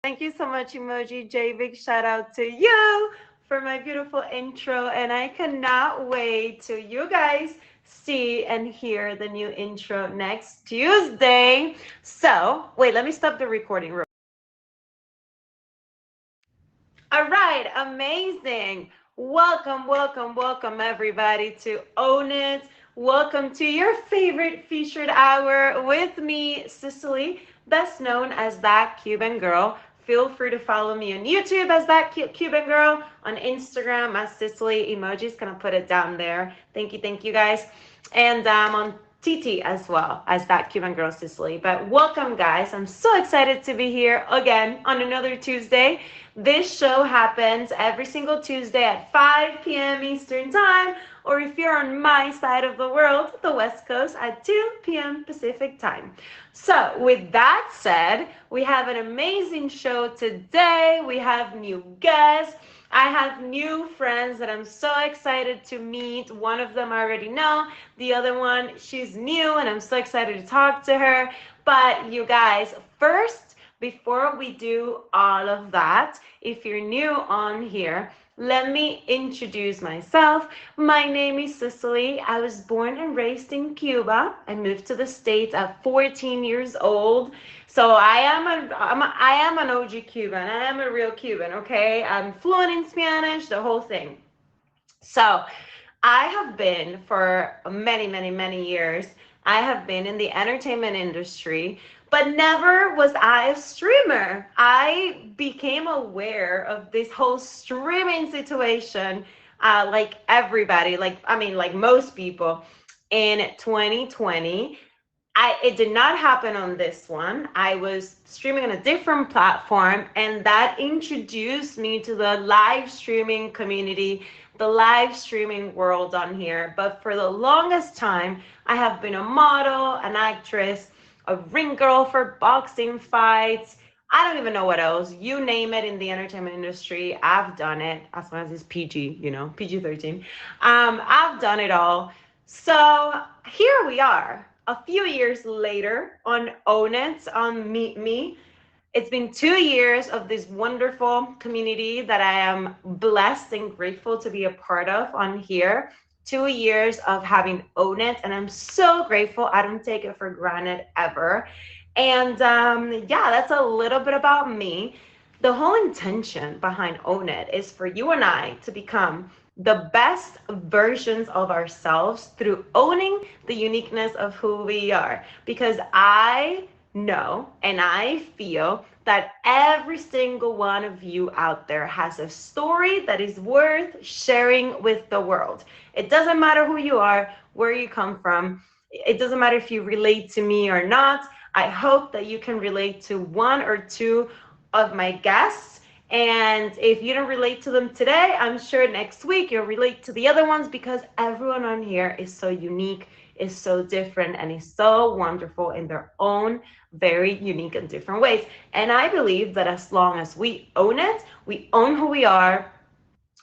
Thank you so much, Emoji J. Big shout out to you for my beautiful intro. And I cannot wait till you guys see and hear the new intro next Tuesday. So, wait, let me stop the recording. All right, amazing. Welcome, welcome, welcome, everybody, to Own It. Welcome to your favorite featured hour with me, Cicely, best known as That Cuban Girl. Feel free to follow me on YouTube as That Cuban Girl, on Instagram as Cicely Emojis. Gonna put it down there. Thank you guys. And on TT as well as That Cuban Girl Cicely. But welcome, guys. I'm so excited to be here again on another Tuesday. This show happens every single Tuesday at 5 p.m. Eastern Time, or if you're on my side of the world, the West Coast, at 2 p.m. Pacific Time. So, with that said, we have an amazing show today. We have new guests. I have new friends that I'm so excited to meet. One of them I already know. The other one, she's new, and I'm so excited to talk to her. But you guys, first, before we do all of that, if you're new on here, let me introduce myself. My name is Cicely. I was born and raised in Cuba. I moved to the States at 14 years old. So I am an OG Cuban. I am a real Cuban, okay? I'm fluent in Spanish, the whole thing. So I have been for many years, I have been in the entertainment industry, but never was I a streamer. I became aware of this whole streaming situation, like everybody, like most people, in 2020. It did not happen on this one. I was streaming on a different platform, and that introduced me to the live streaming community, the live streaming world on here. But for the longest time, I have been a model, an actress, a ring girl for boxing fights. I don't even know what else. You name it in the entertainment industry, I've done it. As long as it's PG, PG-13. I've done it all. So here we are, a few years later on Own It, on Meet Me. It's been 2 years of this wonderful community that I am blessed and grateful to be a part of on here. 2 years of having Own It, and I'm so grateful. I don't take it for granted ever. And yeah, that's a little bit about me. The whole intention behind Own It is for you and I to become the best versions of ourselves through owning the uniqueness of who we are. Because I know and I feel that every single one of you out there has a story that is worth sharing with the world. It doesn't matter who you are, where you come from. It doesn't matter if you relate to me or not. I hope that you can relate to one or two of my guests. And if you don't relate to them today, I'm sure next week you'll relate to the other ones, because everyone on here is so unique, is so different, and is so wonderful in their own very unique and different ways. And I believe that as long as we own it, we own who we are,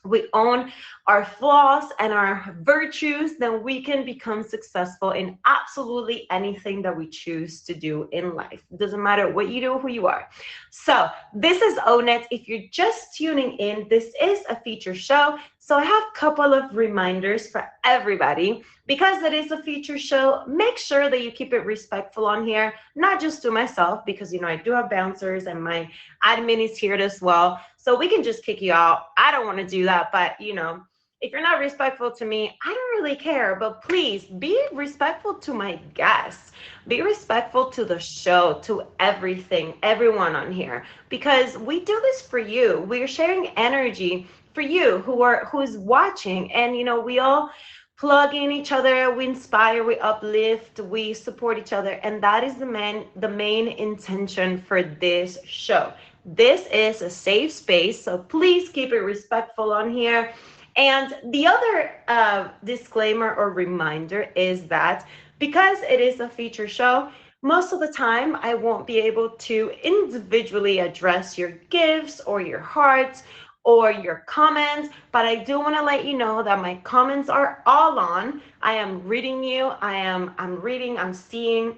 we own our flaws and our virtues, then we can become successful in absolutely anything that we choose to do in life. It doesn't matter what you do, who you are. So this is Own It. If you're just tuning in, this is a feature show. So I have a couple of reminders for everybody. Because it is a feature show, make sure that you keep it respectful on here, not just to myself, because I do have bouncers and my admin is here as well. So we can just kick you out. I don't want to do that, but if you're not respectful to me, I don't really care. But please be respectful to my guests. Be respectful to the show, to everything, everyone on here, because we do this for you. We're sharing energy for you who is watching, and we all plug in each other, we inspire, we uplift, we support each other, and that is the main intention for this show. This is a safe space, so please keep it respectful on here. And the other disclaimer or reminder is that because it is a feature show, most of the time I won't be able to individually address your gifts or your hearts or your comments, but I do want to let you know that my comments are all on. I am reading you. I'm seeing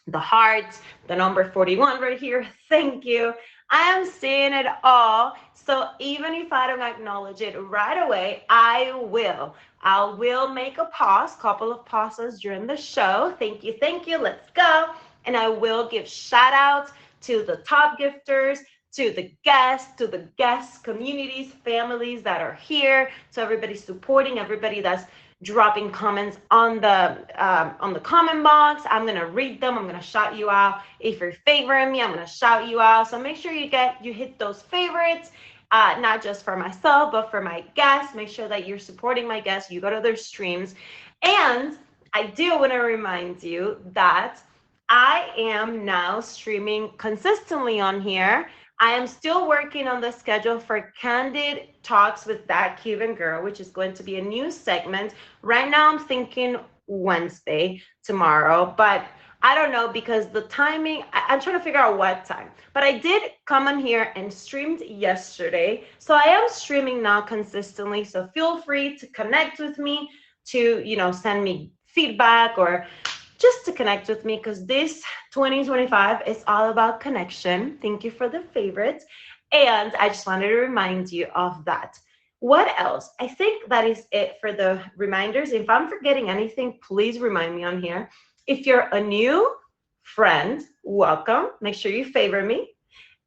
the heart, the number 41 right here. Thank you. I am seeing it all. So even if I don't acknowledge it right away, I will. I will make a pause, couple of pauses during the show. Thank you, thank you. Let's go. And I will give shout outs to the top gifters, to the guests, to the guest communities, families that are here, to everybody supporting, everybody that's dropping comments on the comment box. I'm gonna read them. I'm gonna shout you out. If you're favoring me, I'm gonna shout you out. So make sure you hit those favorites. Not just for myself, but for my guests. Make sure that you're supporting my guests. You go to their streams. And I do want to remind you that I am now streaming consistently on here. I am still working on the schedule for Candid Talks with That Cuban Girl, which is going to be a new segment. Right now, I'm thinking Wednesday, tomorrow, but I don't know because the timing, I'm trying to figure out what time. But I did come on here and streamed yesterday. So I am streaming now consistently. So feel free to connect with me, to, send me feedback or just to connect with me, because this 2025 is all about connection. Thank you for the favorites. And I just wanted to remind you of that. What else? I think that is it for the reminders. If I'm forgetting anything, please remind me on here. If you're a new friend, welcome. Make sure you favor me.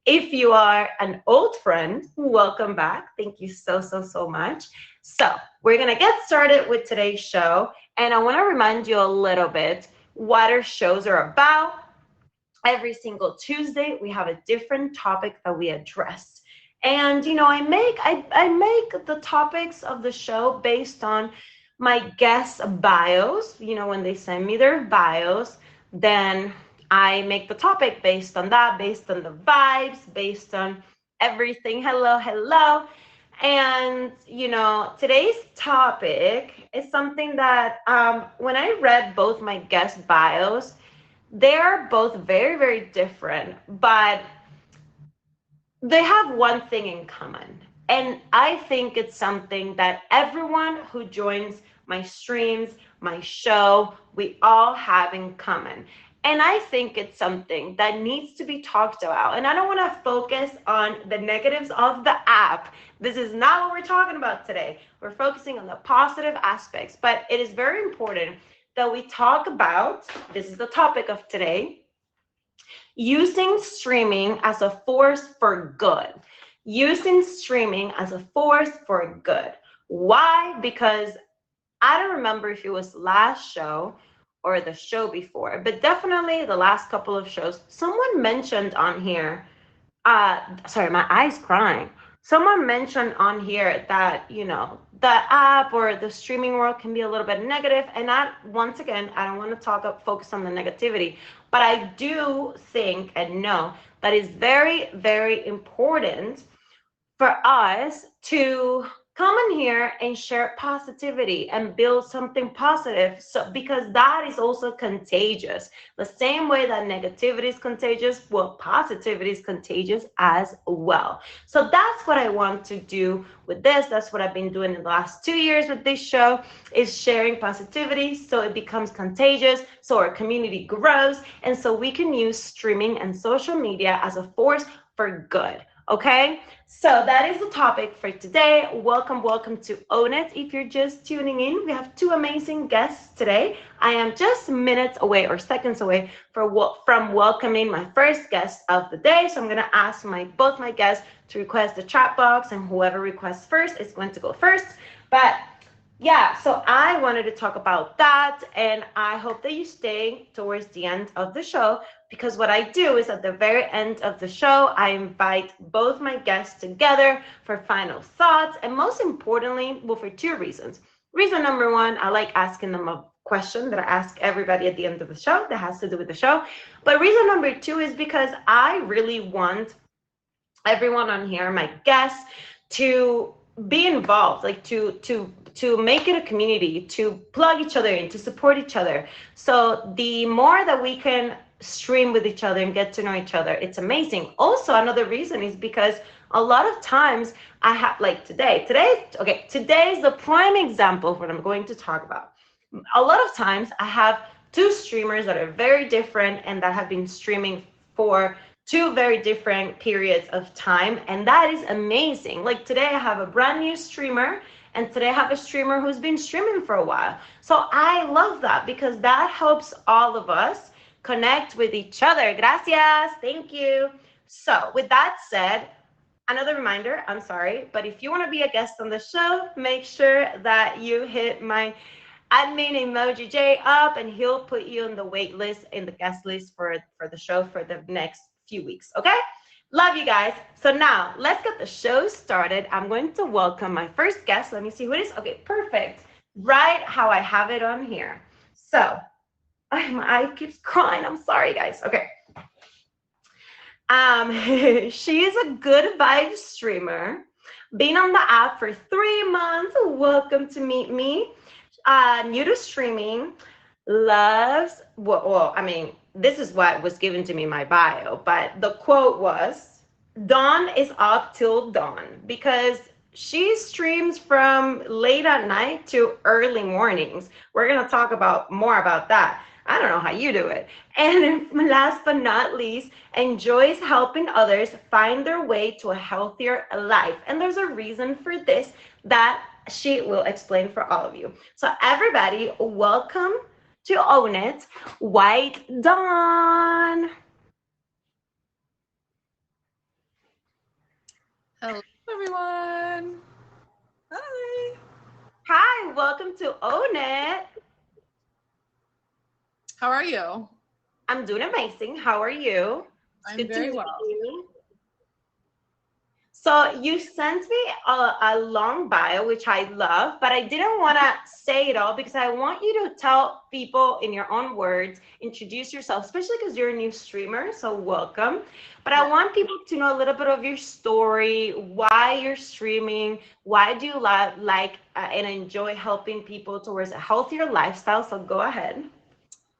If you are an old friend, welcome back. Thank you so, so, so much. So we're going to get started with today's show. And I want to remind you a little bit what our shows are about. Every single Tuesday, we have a different topic that we address. And, I make the topics of the show based on my guest bios. When they send me their bios, then I make the topic based on that, based on the vibes, based on everything. Hello, hello. And, today's topic is something that when I read both my guest bios, they're both very, very different, but they have one thing in common. And I think it's something that everyone who joins my streams, my show, we all have in common. And I think it's something that needs to be talked about. And I don't want to focus on the negatives of the app. This is not what we're talking about today. We're focusing on the positive aspects. But it is very important that we talk about, this is the topic of today, using streaming as a force for good. Using streaming as a force for good. Why? Because I don't remember if it was last show or the show before, but definitely the last couple of shows, someone mentioned on here, sorry, my eye's crying. Someone mentioned on here that, the app or the streaming world can be a little bit negative. And once again, I don't want to focus on the negativity, but I do think and know that it's very, very important for us to come in here and share positivity and build something positive. So, because that is also contagious. The same way that negativity is contagious, well, positivity is contagious as well. So that's what I want to do with this. That's what I've been doing in the last 2 years with this show, is sharing positivity so it becomes contagious, so our community grows, and so we can use streaming and social media as a force for good. Okay, so that is the topic for today. Welcome to Own It. If you're just tuning in, we have two amazing guests today. I am just minutes away or seconds away from welcoming my first guest of the day. So I'm going to ask both my guests to request the chat box, and whoever requests first is going to go first. But yeah, so I wanted to talk about that, and I hope that you stay towards the end of the show, because what I do is at the very end of the show, I invite both my guests together for final thoughts, and most importantly, well, for two reasons. Reason number one, I like asking them a question that I ask everybody at the end of the show that has to do with the show. But reason number two is because I really want everyone on here, my guests, to be involved, like to make it a community, to plug each other in, to support each other. So the more that we can stream with each other and get to know each other, it's amazing. Also, another reason is because a lot of times I have, like today is the prime example of what I'm going to talk about. A lot of times I have two streamers that are very different and that have been streaming for two very different periods of time, and that is amazing. Like today I have a brand new streamer, and today I have a streamer who's been streaming for a while. So I love that because that helps all of us connect with each other. Gracias. Thank you. So with that said, another reminder, I'm sorry, but if you want to be a guest on the show, make sure that you hit my admin emoji J up, and he'll put you in the wait list, in the guest list for the show for the next few weeks. Okay? Love you guys. So now let's get the show started. I'm going to welcome my first guest. Let me see who it is. Okay, perfect. Right how I have it on here. So my eye keeps crying. I'm sorry, guys. Okay. She is a good vibe streamer. Been on the app for 3 months. Welcome to meet me. New to streaming, loves, well, I mean, this is what was given to me in my bio, but the quote was, dawn is up till dawn, because she streams from late at night to early mornings. We're going to talk about more about that. I don't know how you do it. And last but not least, enjoys helping others find their way to a healthier life. And there's a reason for this that she will explain for all of you. So everybody, welcome to Own It, White Dawn. Hello, everyone. Hi. Hi, welcome to Own It. How are you? I'm doing amazing. How are you? I'm very well. You. So you sent me a long bio, which I love, but I didn't want to say it all because I want you to tell people in your own words, introduce yourself, especially because you're a new streamer, so welcome. But I want people to know a little bit of your story, why you're streaming, why do you like and enjoy helping people towards a healthier lifestyle, so go ahead.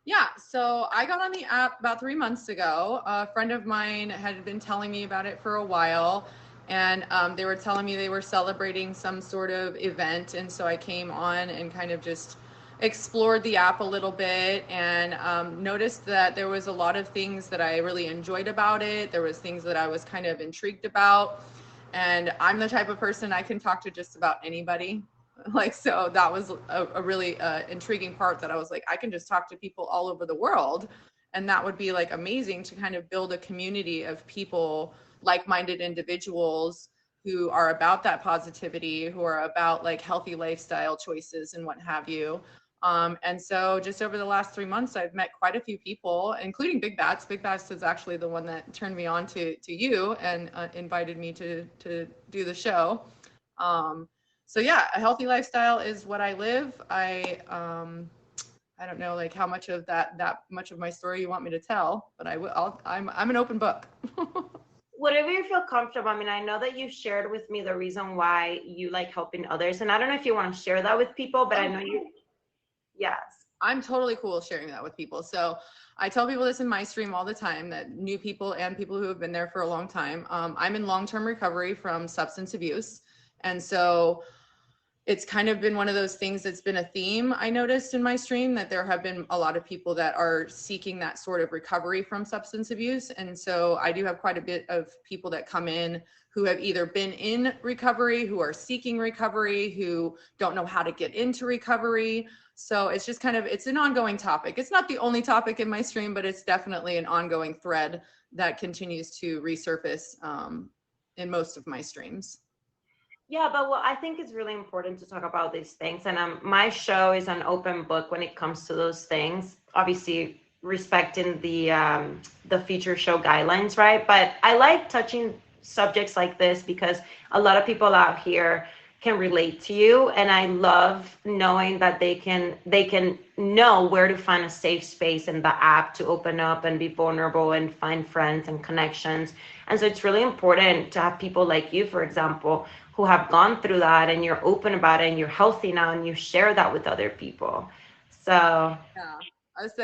Yeah, so I got on the app about 3 months ago. A friend of mine had been telling me about it for a while. And they were telling me they were celebrating some sort of event, and so I came on and kind of just explored the app a little bit, and noticed that there was a lot of things that I really enjoyed about it. There was things that I was kind of intrigued about, and I'm the type of person I can talk to just about anybody. Like, so that was a really intriguing part, that I was like, I can just talk to people all over the world, and that would be like amazing to kind of build a community of people, like-minded individuals who are about that positivity, who are about like healthy lifestyle choices and what have you. And so just over the last 3 months, I've met quite a few people, including Big Bats. Big Bats is actually the one that turned me on to you and invited me to do the show. So yeah, a healthy lifestyle is what I live. I don't know like how much of that much of my story you want me to tell, but I'm an open book. Whatever you feel comfortable. I mean, I know that you shared with me the reason why you like helping others, and I don't know if you want to share that with people, but I know you. Yes. I'm totally cool sharing that with people. So I tell people this in my stream all the time, that new people and people who have been there for a long time. I'm in long-term recovery from substance abuse, and so it's kind of been one of those things that's been a theme I noticed in my stream, that there have been a lot of people that are seeking that sort of recovery from substance abuse. And so I do have quite a bit of people that come in who have either been in recovery, who are seeking recovery, who don't know how to get into recovery. So it's just kind of, it's an ongoing topic. It's not the only topic in my stream, but it's definitely an ongoing thread that continues to resurface in most of my streams. Yeah, but what I think is really important to talk about these things, and my show is an open book when it comes to those things. Obviously, respecting the feature show guidelines, right? But I like touching subjects like this because a lot of people out here can relate to you, and I love knowing that they can know where to find a safe space in the app to open up and be vulnerable and find friends and connections. And so it's really important to have people like you, for example, who have gone through that, and you're open about it and you're healthy now and you share that with other people. So yeah,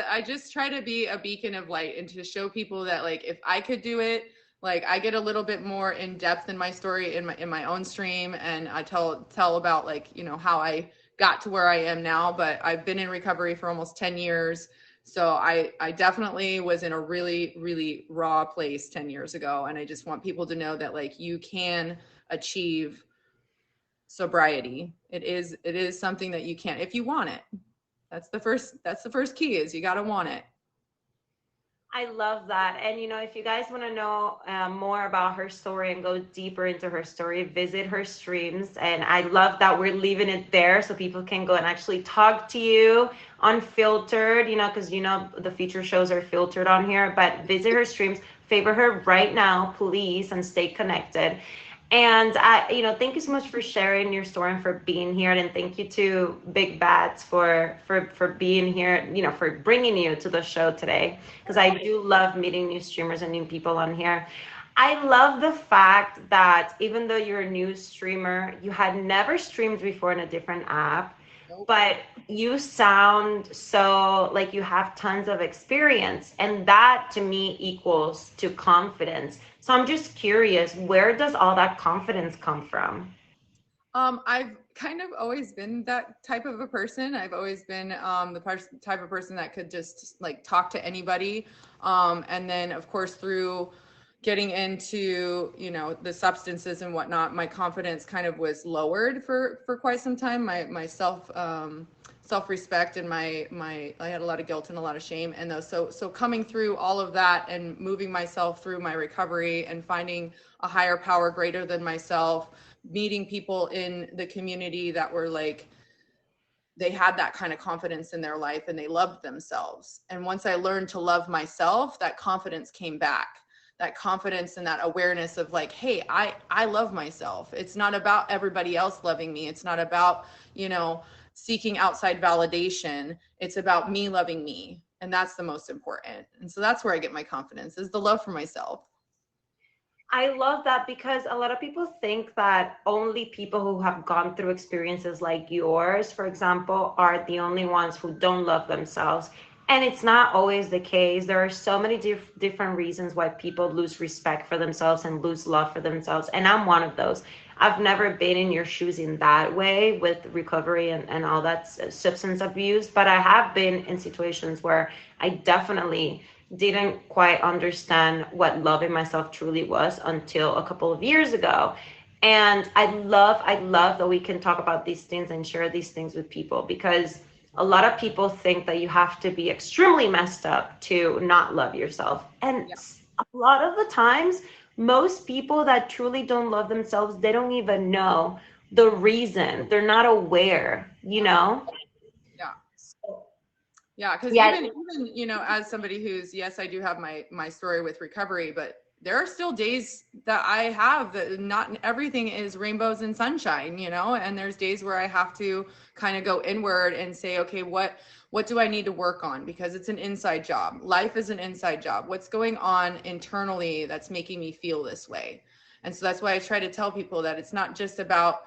I just try to be a beacon of light and to show people that like if I could do it, like I get a little bit more in depth in my story in my own stream, and I tell about like, you know, how I got to where I am now. But I've been in recovery for almost 10 years. So I definitely was in a really, really raw place 10 years ago. And I just want people to know that like you can achieve sobriety. It is something that you can if you want it. That's the first key is you got to want it. I love that. And if you guys want to know more about her story and go deeper into her story, visit her streams. And I love that we're leaving it there so people can go and actually talk to you unfiltered, because the feature shows are filtered on here. But visit her streams, favor her right now, please, and stay connected. And thank you so much for sharing your story and for being here. And thank you to Big Bats for being here, for bringing you to the show today. Because I do love meeting new streamers and new people on here. I love the fact that even though you're a new streamer, you had never streamed before in a different app, but you sound so like you have tons of experience. And that to me equals to confidence. So I'm just curious, where does all that confidence come from? I've kind of always been that type of a person. I've always been the type of person that could just like talk to anybody. And then of course through getting into the substances and whatnot, my confidence kind of was lowered for quite some time. My self-respect and my I had a lot of guilt and a lot of shame, and those so coming through all of that and moving myself through my recovery and finding a higher power greater than myself, meeting people in the community that were like they had that kind of confidence in their life and they loved themselves. And once I learned to love myself, that confidence came back. That confidence and that awareness of like, hey, I love myself. It's not about everybody else loving me. It's not about, seeking outside validation. It's about me loving me. And that's the most important. And so that's where I get my confidence is the love for myself. I love that because a lot of people think that only people who have gone through experiences like yours, for example, are the only ones who don't love themselves. And it's not always the case. There are so many different reasons why people lose respect for themselves and lose love for themselves. And I'm one of those. I've never been in your shoes in that way with recovery and all that substance abuse, but I have been in situations where I definitely didn't quite understand what loving myself truly was until a couple of years ago. And I love that we can talk about these things and share these things with people because a lot of people think that you have to be extremely messed up to not love yourself. And Yeah. a lot of the times, most people that truly don't love themselves, they don't even know the reason. They're not aware. Yeah. Yeah, because Yeah. even as somebody who's yes, I do have my story with recovery, but there are still days that I have that not everything is rainbows and sunshine, and there's days where I have to kind of go inward and say, okay, what do I need to work on? Because it's an inside job. Life is an inside job. What's going on internally that's making me feel this way? And so that's why I try to tell people that it's not just about,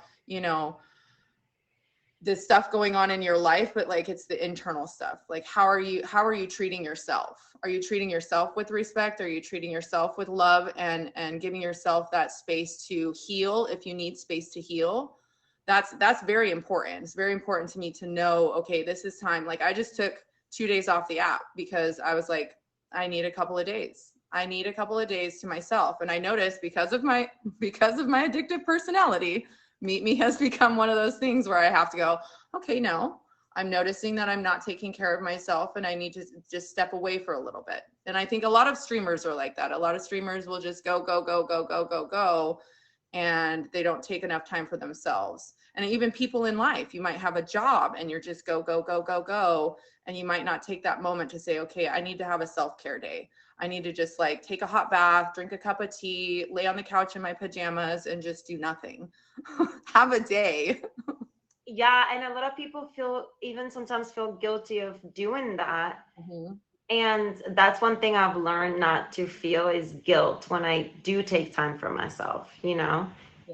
the stuff going on in your life, but like it's the internal stuff. Like how are you treating yourself? Are you treating yourself with respect? Are you treating yourself with love and giving yourself that space to heal if you need space to heal? That's very important. It's very important to me to know, okay, this is time. Like I just took 2 days off the app because I was like, I need a couple of days. I need a couple of days to myself. And I noticed because of my addictive personality, Meet Me has become one of those things where I have to go, okay, no, I'm noticing that I'm not taking care of myself and I need to just step away for a little bit. And I think a lot of streamers are like that. A lot of streamers will just go, go, go, go, go, go, go, and they don't take enough time for themselves. And even people in life, you might have a job and you're just go, go, go, go, go, and you might not take that moment to say, okay, I need to have a self-care day. I need to just like take a hot bath, drink a cup of tea, lay on the couch in my pajamas and just do nothing. Have a day. Yeah, and a lot of people sometimes feel guilty of doing that. Mm-hmm. And that's one thing I've learned not to feel is guilt when I do take time for myself. Yeah.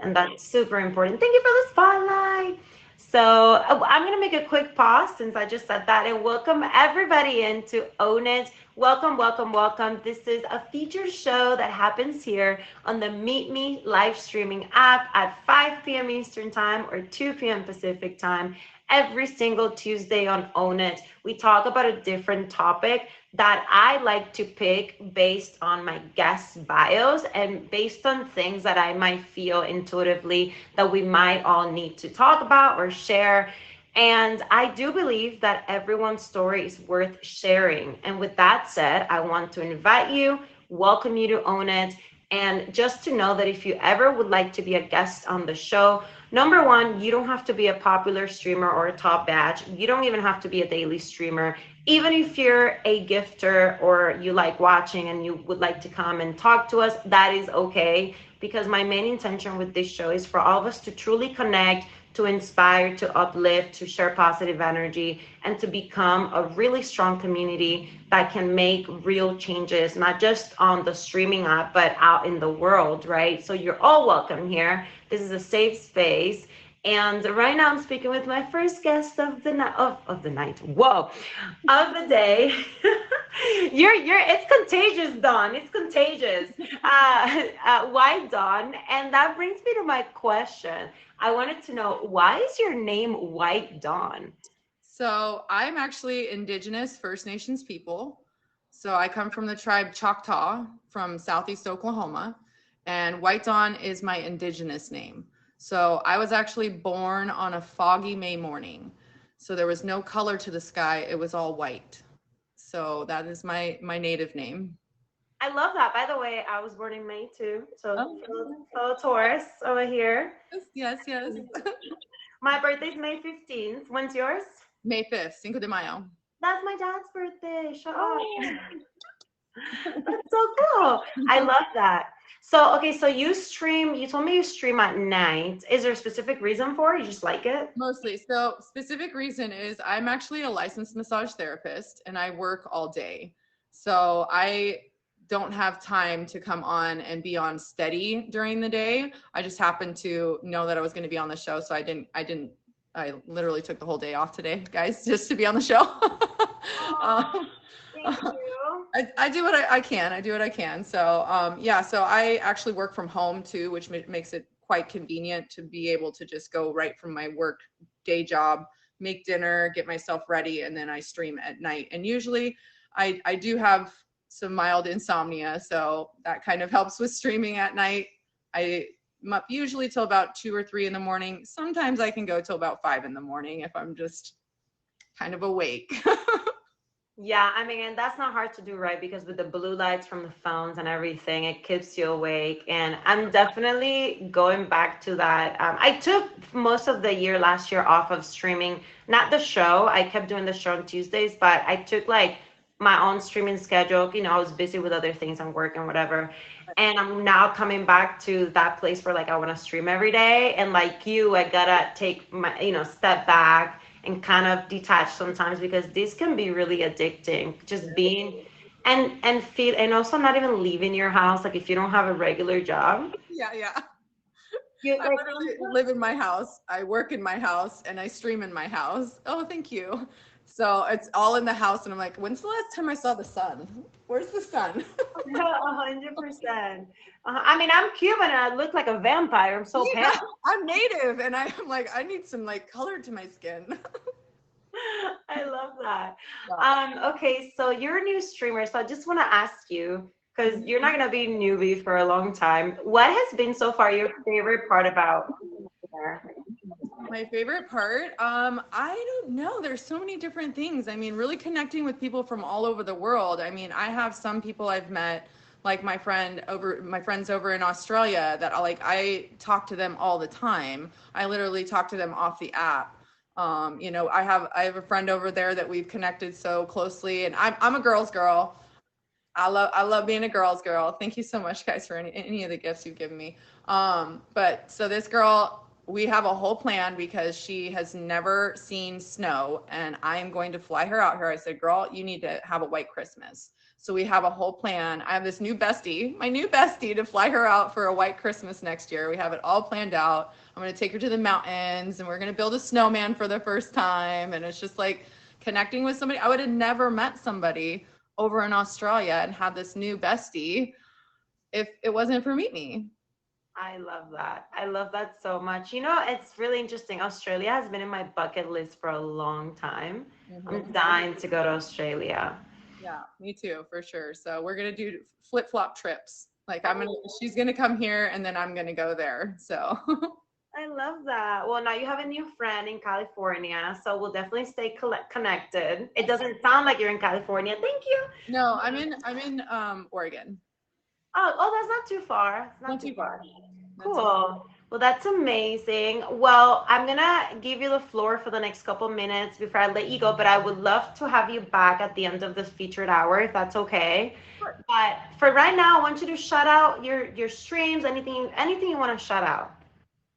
And that's super important. Thank you for the spotlight. So I'm going to make a quick pause since I just said that and welcome everybody in to Own It. Welcome, welcome, welcome. This is a featured show that happens here on the Meet Me live streaming app at 5 p.m. Eastern Time or 2 p.m. Pacific Time. every single Tuesday on Own It. We talk about a different topic that I like to pick based on my guest bios and based on things that I might feel intuitively that we might all need to talk about or share. And I do believe that everyone's story is worth sharing. And with that said, I want to invite you, welcome you to Own It. And just to know that if you ever would like to be a guest on the show, number one, you don't have to be a popular streamer or a top badge. You don't even have to be a daily streamer. Even if you're a gifter or you like watching and you would like to come and talk to us, that is okay. Because my main intention with this show is for all of us to truly connect, to inspire, to uplift, to share positive energy, and to become a really strong community that can make real changes, not just on the streaming app, but out in the world, right? So you're all welcome here. This is a safe space. And right now I'm speaking with my first guest of the night, of the night, whoa, of the day. It's contagious, Dawn. It's contagious. Why Dawn? And that brings me to my question. I wanted to know, why is your name White Dawn? So I'm actually Indigenous First Nations people. So I come from the tribe Choctaw from Southeast Oklahoma, and White Dawn is my Indigenous name. So I was actually born on a foggy May morning. So there was no color to the sky. It was all white. So that is my native name. I love that. By the way, I was born in May too. So fellow Taurus over here. Yes. My birthday's May 15th. When's yours? May 5th, Cinco de Mayo. That's my dad's birthday. Shut up. That's so cool. I love that. So, okay, so you told me you stream at night. Is there a specific reason for it? You just like it? Mostly. So, specific reason is I'm actually a licensed massage therapist and I work all day. So, I don't have time to come on and be on steady during the day. I just happened to know that I was going to be on the show, so I literally took the whole day off today, guys, just to be on the show. Thank you. I do what I can. I do what I can. So, so I actually work from home too, which makes it quite convenient to be able to just go right from my work day job, make dinner, get myself ready, and then I stream at night. And usually I do have some mild insomnia, so that kind of helps with streaming at night. I'm up usually till about 2 or 3 in the morning. Sometimes I can go till about 5 in the morning if I'm just kind of awake. Yeah, I mean, and that's not hard to do, right? Because with the blue lights from the phones and everything, it keeps you awake. And I'm definitely going back to that. I took most of the year last year off of streaming, not the show. I kept doing the show on Tuesdays, but I took like my own streaming schedule. You know, I was busy with other things and work and whatever. And I'm now coming back to that place where like I want to stream every day. And like you, I gotta take my, step back and kind of detach sometimes, because this can be really addicting, just being and feel, and also not even leaving your house, like if you don't have a regular job. Yeah I literally live in my house, I work in my house, and I stream in my house. Oh, thank you. So it's all in the house, and I'm like, when's the last time I saw the sun? Where's the sun? 100%. I mean, I'm Cuban and I look like a vampire. I'm so pale. I'm native, and I'm like, I need some like color to my skin. I love that. Okay, so you're a new streamer, so I just want to ask you, because you're not gonna be newbie for a long time. What has been so far your favorite part about? My favorite part, I don't know. There's so many different things. I mean, really connecting with people from all over the world. I mean, I have some people I've met, like my friends over in Australia, that I talk to them all the time. I literally talk to them off the app. I have a friend over there that we've connected so closely, and I'm a girl's girl. I love being a girl's girl. Thank you so much, guys, for any of the gifts you've given me. But so this girl, we have a whole plan because she has never seen snow, and I am going to fly her out here. I said, girl, you need to have a white Christmas. So we have a whole plan. I have this new bestie, my new bestie, to fly her out for a white Christmas next year. We have it all planned out. I'm going to take her to the mountains, and we're going to build a snowman for the first time. And it's just like connecting with somebody. I would have never met somebody over in Australia and had this new bestie if it wasn't for Meet Me. I love that. I love that so much. You know, it's really interesting. Australia has been in my bucket list for a long time. I'm Hmm. dying to go to Australia. Yeah, me too, for sure. So we're gonna do flip-flop trips. Like she's gonna come here and then I'm gonna go there. So I love that. Well, now you have a new friend in California, so we'll definitely stay connected. It doesn't sound like you're in California. Thank you. no, I'm in Oregon. Oh, that's not too far. It's not Not too too far. far. Not too Cool. Well, that's amazing. Well, I'm gonna give you the floor for the next couple minutes before I let you go, but I would love to have you back at the end of this featured hour, if that's okay. far. But for right now, I want you to shout out your streams, anything you want to shout out.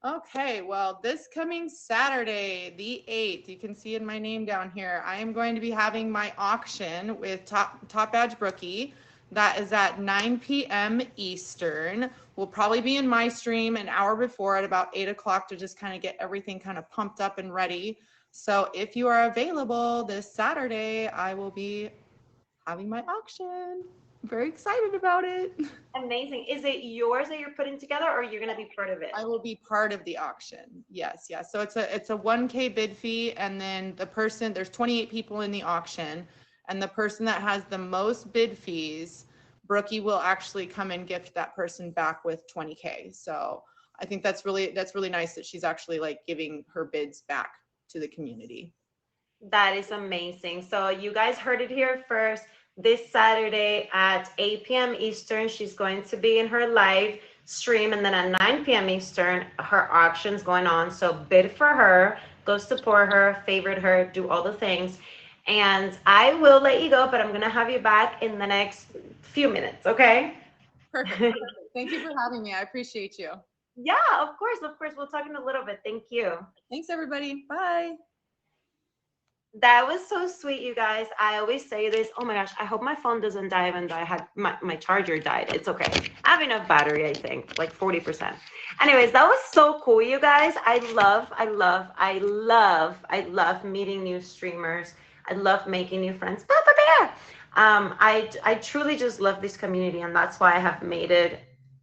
Okay, well, this coming Saturday, the 8th, you can see in my name down here, I am going to be having my auction with Top Badge Brookie. That is at 9 p.m. Eastern. We'll probably be in my stream an hour before at about 8 o'clock to just kind of get everything kind of pumped up and ready. So if you are available this Saturday, I will be having my auction. I'm very excited about it. Amazing. Is it yours that you're putting together, or you're gonna be part of it? I will be part of the auction. Yes, yes. So it's a 1K bid fee, and then there's 28 people in the auction, and the person that has the most bid fees, Brookie will actually come and gift that person back with 20K. So I think that's really nice that she's actually like giving her bids back to the community. That is amazing. So you guys heard it here first. This Saturday at 8 p.m. Eastern, she's going to be in her live stream, and then at 9 p.m. Eastern, her auction's going on. So bid for her, go support her, favorite her, do all the things. And I will let you go, but I'm gonna have you back in the next few minutes, okay? Perfect. Thank you for having me. I appreciate you. Yeah, of course, of course. We'll talk in a little bit. Thank you. Thanks, everybody. Bye. That was so sweet, you guys. I always say this. Oh my gosh, I hope my phone doesn't die even though I had my charger died. It's okay. I have enough battery, I think, like 40%. Anyways, that was so cool, you guys. I love meeting new streamers. I love making new friends. Papa Bear! I truly just love this community, and that's why I have made it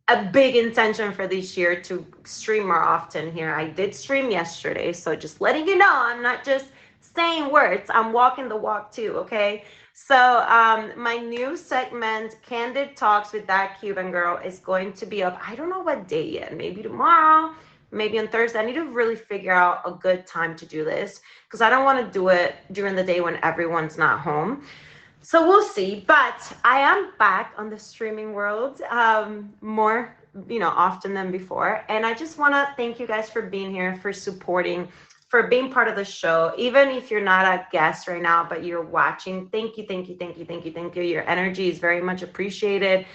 a big intention for this year to stream more often here. I did stream yesterday, so just letting you know, I'm not just saying words, I'm walking the walk too, okay? So my new segment, Candid Talks with That Cuban Girl, is going to be up. I don't know what day yet, maybe tomorrow, maybe on Thursday. I need to really figure out a good time to do this because I don't want to do it during the day when everyone's not home. So we'll see. But I am back on the streaming world more, often than before. And I just want to thank you guys for being here, for supporting, for being part of the show. Even if you're not a guest right now, but you're watching, thank you, thank you, thank you, thank you, thank you. Your energy is very much appreciated.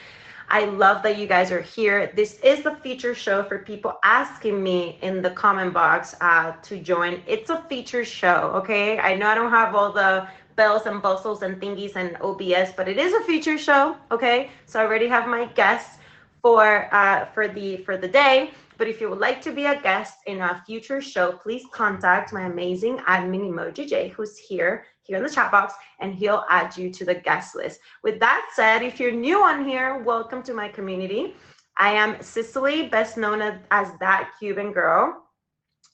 I love that you guys are here. This is the feature show for people asking me in the comment box to join. It's a feature show, okay? I know I don't have all the bells and bustles and thingies and OBS, but it is a feature show, okay? So I already have my guests for the day. But if you would like to be a guest in a future show, please contact my amazing admin Emoji J, who's here in the chat box, and he'll add you to the guest list. With that said, if you're new on here, welcome to my community. I am Cicely, best known as That Cuban Girl.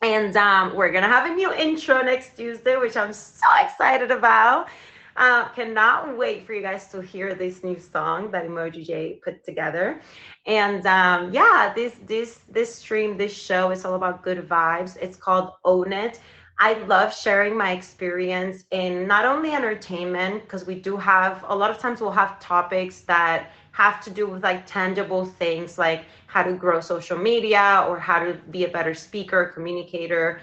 And we're going to have a new intro next Tuesday, which I'm so excited about. Cannot wait for you guys to hear this new song that Emoji J put together. And this stream, this show is all about good vibes. It's called Own It. I love sharing my experience in not only entertainment, because we do have, a lot of times we'll have topics that have to do with like tangible things, like how to grow social media or how to be a better speaker, communicator,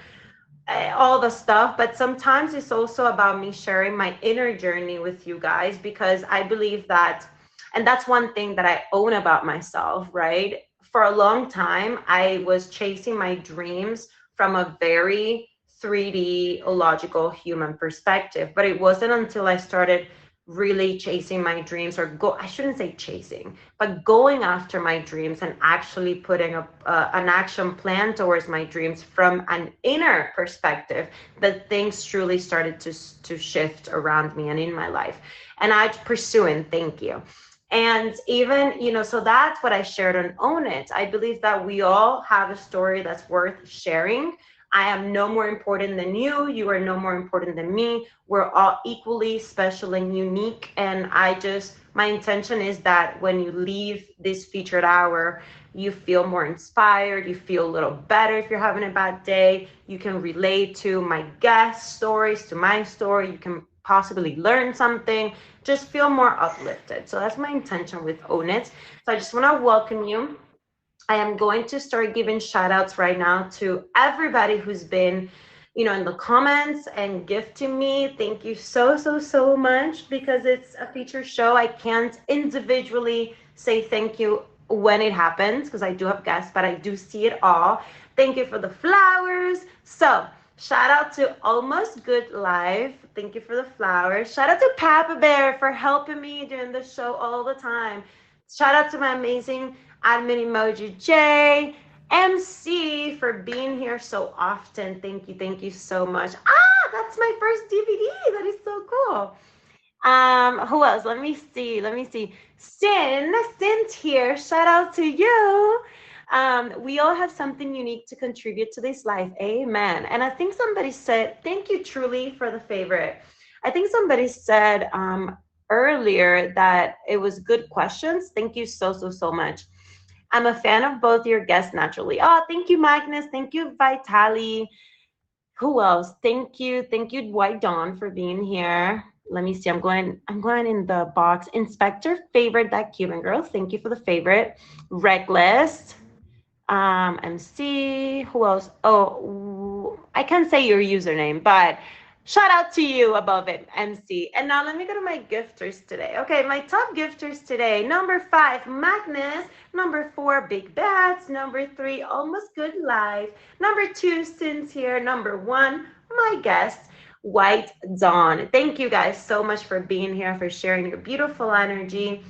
all the stuff. But sometimes it's also about me sharing my inner journey with you guys, because I believe that, and that's one thing that I own about myself, right? For a long time, I was chasing my dreams from a very 3D logical human perspective, but it wasn't until I started really chasing my dreams, or I shouldn't say chasing, but going after my dreams and actually putting an action plan towards my dreams from an inner perspective, that things truly started to shift around me and in my life. And I'm pursuing, thank you. And even, so that's what I shared on Own It. I believe that we all have a story that's worth sharing. I am no more important than you. You are no more important than me. We're all equally special and unique. And my intention is that when you leave this featured hour, you feel more inspired, you feel a little better if you're having a bad day. You can relate to my guest stories, to my story. You can possibly learn something, just feel more uplifted. So that's my intention with Own It. So I just want to welcome you. I am going to start giving shout outs right now to everybody who's been, in the comments and gifting me. Thank you so much, because it's a feature show. I can't individually say thank you when it happens because I do have guests, but I do see it all. Thank you for the flowers. So shout out to Almost Good Life. Thank you for the flowers. Shout out to Papa Bear for helping me during the show all the time. Shout out to my amazing admin emoji J. MC for being here so often. Thank you so much. That's my first DVD. That is so cool. Who else? Let me see. Sin's here. Shout out to you. We all have something unique to contribute to this life. Amen. And I think somebody said, thank you truly for the favorite. I think somebody said earlier that it was good questions. Thank you so much. I'm a fan of both your guests naturally. Oh, thank you, Magnus. Thank you, Vitali. Who else? Thank you, White Dawn, for being here. Let me see. I'm going in the box. Inspector favorite that Cuban girl. Thank you for the favorite. Reckless. MC. Who else? Oh, I can't say your username, but shout out to you above it, MC. And now let me go to my gifters today. Okay, my top gifters today. Number 5, Magnus. Number 4, Big Bats. Number 3, Almost Good Life. Number 2, Sin's here. Number 1, my guest, White Dawn. Thank you guys so much for being here, for sharing your beautiful energy.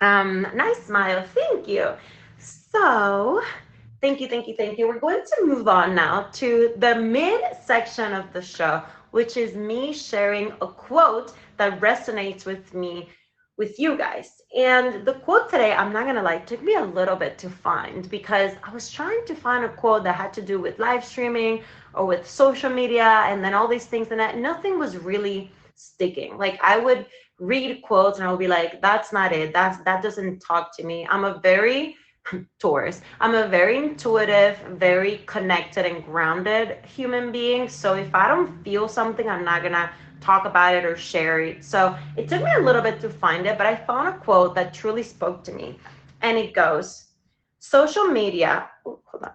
Nice smile. Thank you. So, thank you. We're going to move on now to the mid section of the show, which is me sharing a quote that resonates with me, with you guys. And the quote today, I'm not gonna lie, took me a little bit to find, because I was trying to find a quote that had to do with live streaming or with social media and then all these things, and that nothing was really sticking. Like, I would read quotes and I would be like, that's not it. That doesn't talk to me. I'm a very Taurus. I'm a very intuitive, very connected and grounded human being. So if I don't feel something, I'm not gonna talk about it or share it. So it took me a little bit to find it, but I found a quote that truly spoke to me. And it goes, social media, hold on.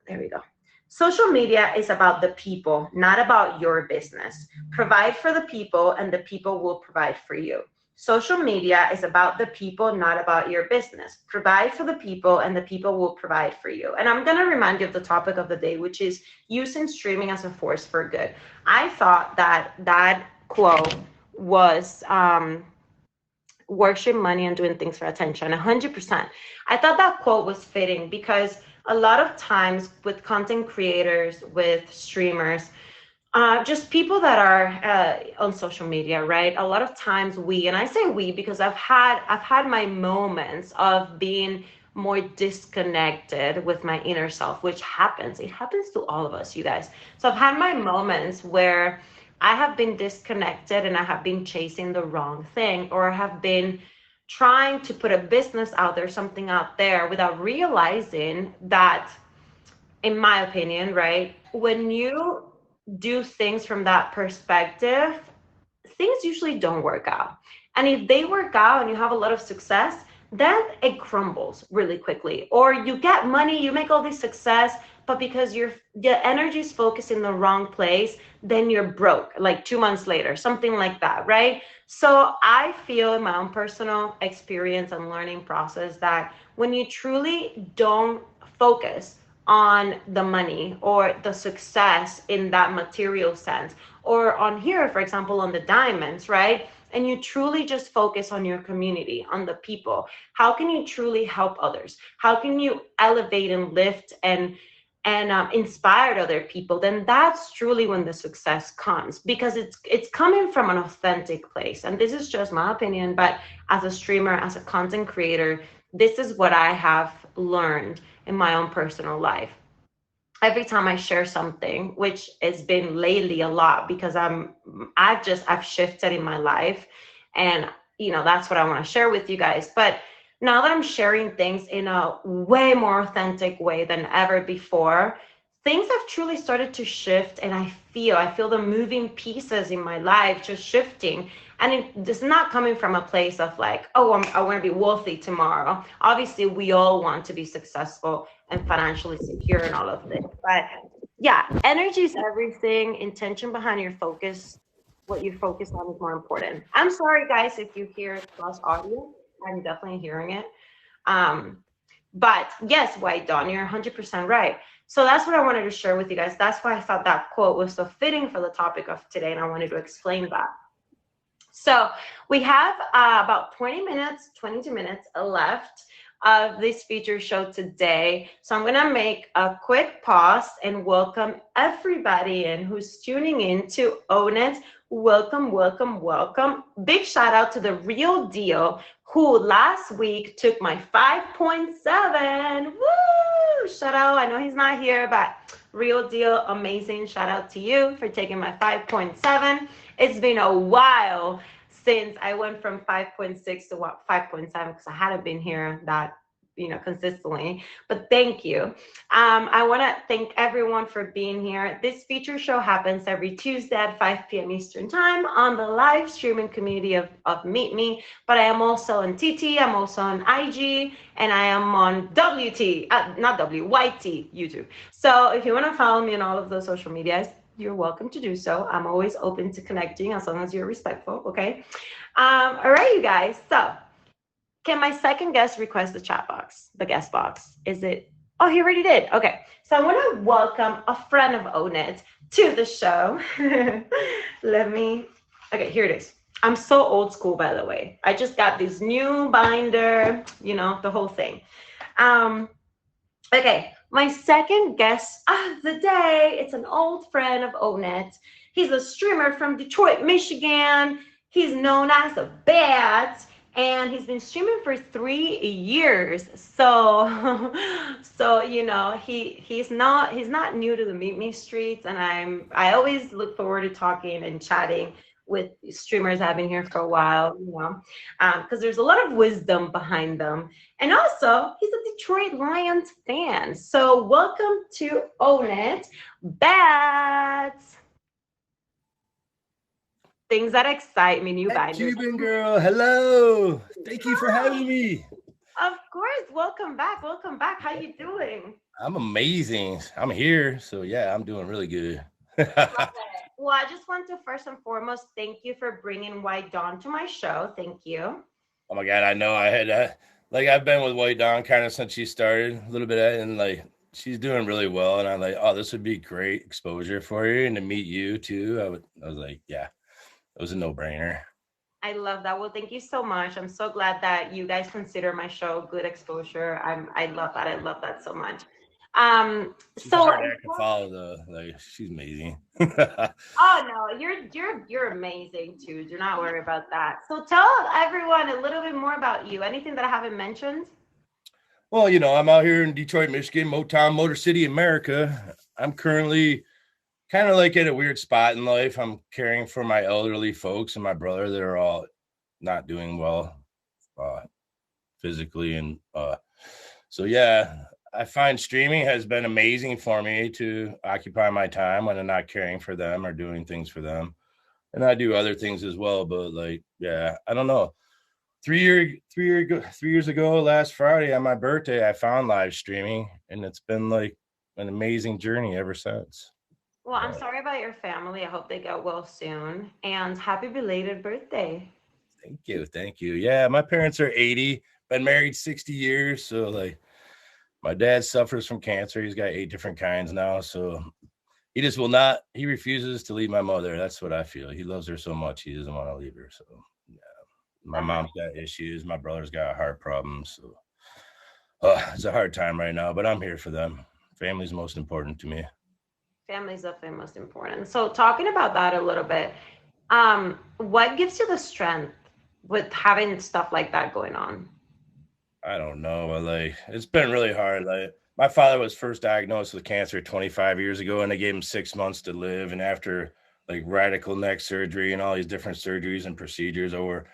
There we go. Social media is about the people, not about your business. Provide for the people and the people will provide for you. Social media is about the people, not about your business. Provide for the people and the people will provide for you. And I'm going to remind you of the topic of the day, which is using streaming as a force for good. I thought that quote was worship money and doing things for attention, 100%. I thought that quote was fitting because a lot of times with content creators, with streamers, just people that are on social media, right? A lot of times and I say we because I've had my moments of being more disconnected with my inner self, which happens. It happens to all of us, you guys. So I've had my moments where I have been disconnected and I have been chasing the wrong thing, or I have been trying to put a business out there, something out there, without realizing that, in my opinion, right, when you do things from that perspective, things usually don't work out. And if they work out and you have a lot of success, then it crumbles really quickly. Or you get money, you make all this success, but because your energy is focused in the wrong place, then you're broke like 2 months later, something like that, right? So I feel in my own personal experience and learning process that when you truly don't focus on the money or the success in that material sense, or on here, for example, on the diamonds, right? And you truly just focus on your community, on the people. How can you truly help others? How can you elevate and lift and and inspired other people, then that's truly when the success comes, because it's coming from an authentic place. And this is just my opinion, but as a streamer, as a content creator, this is what I have learned in my own personal life. Every time I share something, which has been lately a lot, because I've shifted in my life, and that's what I want to share with you guys. But now that I'm sharing things in a way more authentic way than ever before, things have truly started to shift, and I feel the moving pieces in my life just shifting. And it's not coming from a place of like, oh, I want to be wealthy tomorrow. Obviously, we all want to be successful and financially secure and all of this. But yeah, energy is everything. Intention behind your focus, what you focus on is more important. I'm sorry, guys, if you hear cross audio. I'm definitely hearing it. But yes, White Dawn, you're 100% right. So that's what I wanted to share with you guys. That's why I thought that quote was so fitting for the topic of today, and I wanted to explain that. So we have about 22 minutes left of this feature show today. So I'm going to make a quick pause and welcome everybody in who's tuning in to Own It. Welcome, welcome, welcome. Big shout out to the Real Deal, who last week took my 5.7. Woo! Shout out. I know he's not here, but Real Deal, amazing. Shout out to you for taking my 5.7. It's been a while since I went from 5.6 to 5.7, because I hadn't been here that consistently. But thank you. I want to thank everyone for being here. This feature show happens every Tuesday at 5 p.m. Eastern Time on the live streaming community of Meet Me. But I am also on TT, I'm also on IG, and I am on YT YouTube. So if you want to follow me on all of those social medias, you're welcome to do so. I'm always open to connecting as long as you're respectful, okay? All right, you guys. So can my second guest request the chat box, the guest box? Is it? Oh, he already did. Okay. So I want to welcome a friend of Own It to the show. Okay, here it is. I'm so old school, by the way. I just got this new binder, the whole thing. Okay. My second guest of the day, it's an old friend of Own It. He's a streamer from Detroit, Michigan. He's known as a Bat, and he's been streaming for 3 years. So he's not new to the Meet Me streets, and I always look forward to talking and chatting with streamers I've been here for a while, because there's a lot of wisdom behind them. And also, he's a Detroit Lions fan. So welcome to Own It, Bats. Things that excite me, new binders. Cuban girl, hello. Thank you for having me. Of course. Welcome back. Welcome back. How you doing? I'm amazing. I'm here. So yeah, I'm doing really good. Well, I just want to first and foremost thank you for bringing White Dawn to my show. Thank you. Oh my God, I know I had I've been with White Dawn kind of since she started a little bit, and she's doing really well. And I'm like, oh, this would be great exposure for you and to meet you too. I was like, yeah, it was a no-brainer. I love that. Well, thank you so much. I'm so glad that you guys consider my show good exposure. I love that. I love that so much. She's hard to follow though. She's amazing. Oh no, you're amazing too. Do not worry about that. So tell everyone a little bit more about you. Anything that I haven't mentioned? Well, I'm out here in Detroit, Michigan, Motown, Motor City, America. I'm currently kind of at a weird spot in life. I'm caring for my elderly folks and my brother that are all not doing well physically, and so yeah. I find streaming has been amazing for me to occupy my time when I'm not caring for them or doing things for them. And I do other things as well, but yeah, I don't know. 3 years ago, last Friday on my birthday, I found live streaming, and it's been an amazing journey ever since. Well, I'm sorry about your family. I hope they get well soon, and happy belated birthday. Thank you. Yeah, my parents are 80, been married 60 years. So my dad suffers from cancer. He's got 8 different kinds now. So he refuses to leave my mother. That's what I feel. He loves her so much. He doesn't want to leave her. So yeah, my mom's got issues. My brother's got heart problems. So it's a hard time right now, but I'm here for them. Family's most important to me. Family is definitely most important. So talking about that a little bit, what gives you the strength with having stuff like that going on? I don't know, but like it's been really hard. Like my father was first diagnosed with cancer 25 years ago, and they gave him 6 months to live. And after like radical neck surgery and all these different surgeries and procedures over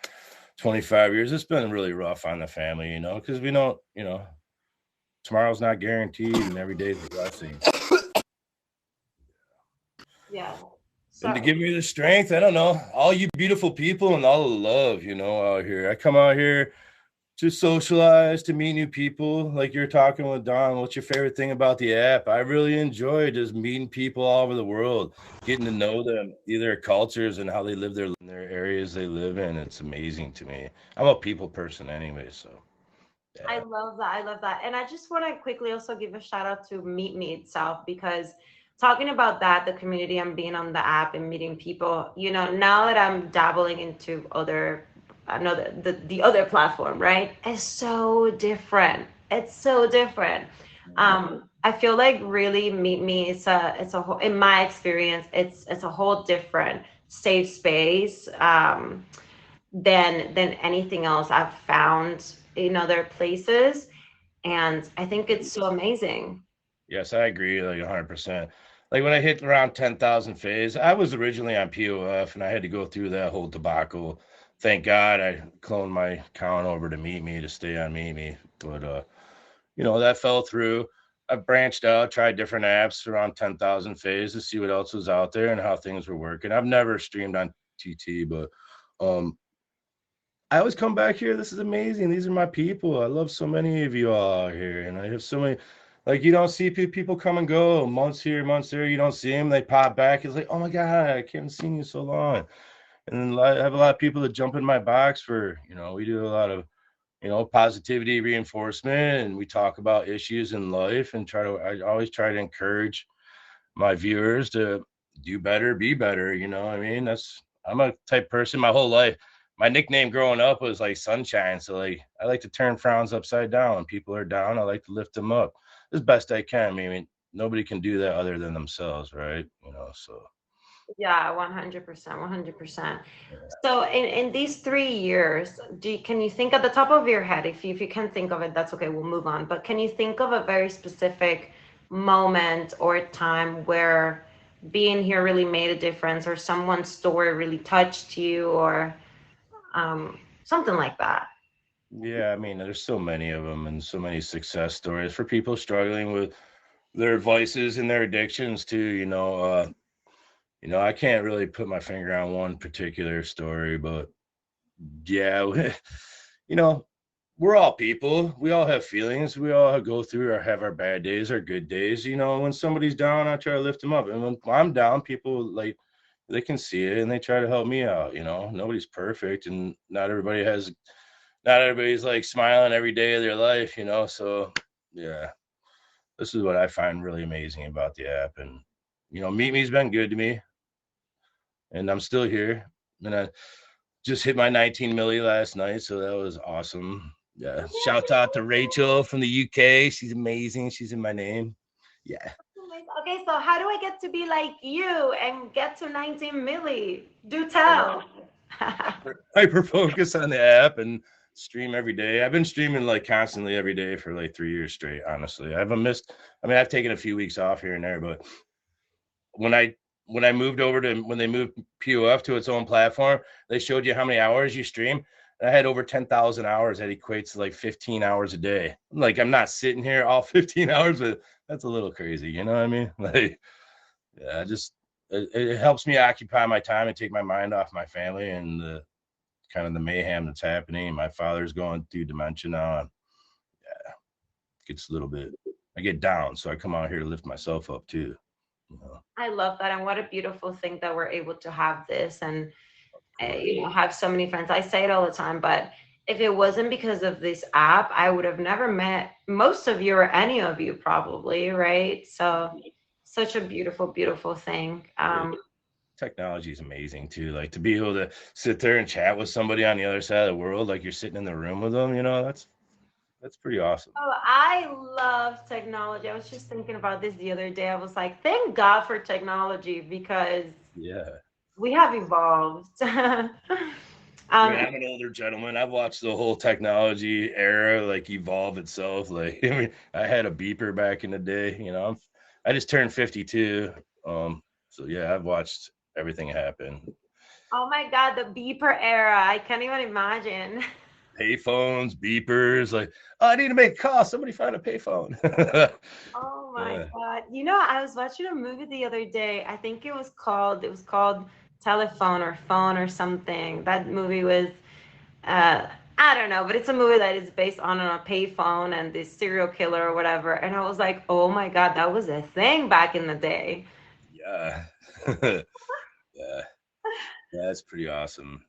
25 years, it's been really rough on the family, because we don't, tomorrow's not guaranteed, and every day's a blessing. Yeah. And to So give me the strength, I don't know, all you beautiful people and all the love, out here. I come out here to socialize, to meet new people. Like you're talking with Don, what's your favorite thing about the app? I really enjoy just meeting people all over the world, getting to know them, their cultures and how they live in their areas they live in. It's amazing to me. I'm a people person anyway, so I yeah. love that. I love that. And I just want to quickly also give a shout out to Meet Me itself, because talking about that, the community and being on the app and meeting people, now that I'm dabbling into other, I know the other platform, right? It's so different. It's so different. I feel like really Meet Me, it's a whole, in my experience, it's a whole different safe space. Than anything else I've found in other places. And I think it's so amazing. Yes, I agree, like 100%. Like when I hit around 10,000 phase, I was originally on POF and I had to go through that whole debacle. Thank God I cloned my account over to Meet Me to stay on Meet Me. But that fell through. I branched out, tried different apps around 10,000 phase to see what else was out there and how things were working. I've never streamed on TT, but um I always come back here. This is amazing. These are my people. I love so many of you all out here. And I have so many, like, you don't see people come and go, months here, months there. You don't see them. They pop back. It's like, oh my God, I haven't seen you so long. And then I have a lot of people that jump in my box for, we do a lot of, positivity reinforcement, and we talk about issues in life and I always try to encourage my viewers to do better, be better. You know what I mean? I'm a type person my whole life. My nickname growing up was like sunshine. So like I like to turn frowns upside down. When people are down, I like to lift them up as best I can. I mean, nobody can do that other than themselves, right? So Yeah, 100%, 100%. yeah. So in these 3 years, can you think at the top of your head, if you can think of it, that's okay, we'll move on. But can you think of a very specific moment or time where being here really made a difference, or someone's story really touched you, or something like that? Yeah, I mean, there's so many of them and so many success stories for people struggling with their vices and their addictions too. I can't really put my finger on one particular story, but yeah, you know, we're all people. We all have feelings. We all go through or have our bad days, our good days. When somebody's down, I try to lift them up. And when I'm down, people like they can see it and they try to help me out. Nobody's perfect, and not everybody's like smiling every day of their life. So yeah, this is what I find really amazing about the app. And Meet Me's been good to me, and I'm still here. And I just hit my 19 milli last night, so that was awesome. Yeah, shout out to Rachel from the UK. She's amazing. She's in my name. Yeah. Okay, so how do I get to be like you and get to 19 milli? Do tell. Hyper focus on the app and stream every day. I've been streaming like constantly every day for like 3 years straight. Honestly, I haven't missed. I mean, I've taken a few weeks off here and there, but when I moved over to when they moved POF to its own platform, they showed you how many hours you stream. And I had over 10,000 hours. That equates to like 15 hours a day. Like I'm not sitting here all 15 hours, but that's a little crazy. You know what I mean? Like, yeah, it helps me occupy my time and take my mind off my family and the kind of the mayhem that's happening. My father's going through dementia now. Yeah, gets a little bit. I get down, so I come out here to lift myself up too. I love that, and what a beautiful thing that we're able to have this, and have so many friends. I say it all the time, but if it wasn't because of this app, I would have never met most of you or any of you probably, right? So such a beautiful, beautiful thing. Technology is amazing too. Like to be able to sit there and chat with somebody on the other side of the world, like you're sitting in the room with them, that's pretty awesome. Oh, I love technology. I was just thinking about this the other day. I was like, thank God for technology because Yeah. we have evolved. I mean, um, I'm an older gentleman. I've watched the whole technology era like evolve itself. Like, I mean, I had a beeper back in the day. I just turned 52. So yeah, I've watched everything happen. oh my God, the beeper era. I can't even imagine. Payphones, beepers, like, oh, I need to make a call. Somebody find a payphone. Oh my Yeah. God. You know, I was watching a movie the other day. I think it was called Telephone or Phone or something. That movie was uh I don't know, but it's a movie that is based on a payphone and this serial killer or whatever. And I was like, oh my God, that was a thing back in the day. Yeah. Yeah. That's pretty awesome.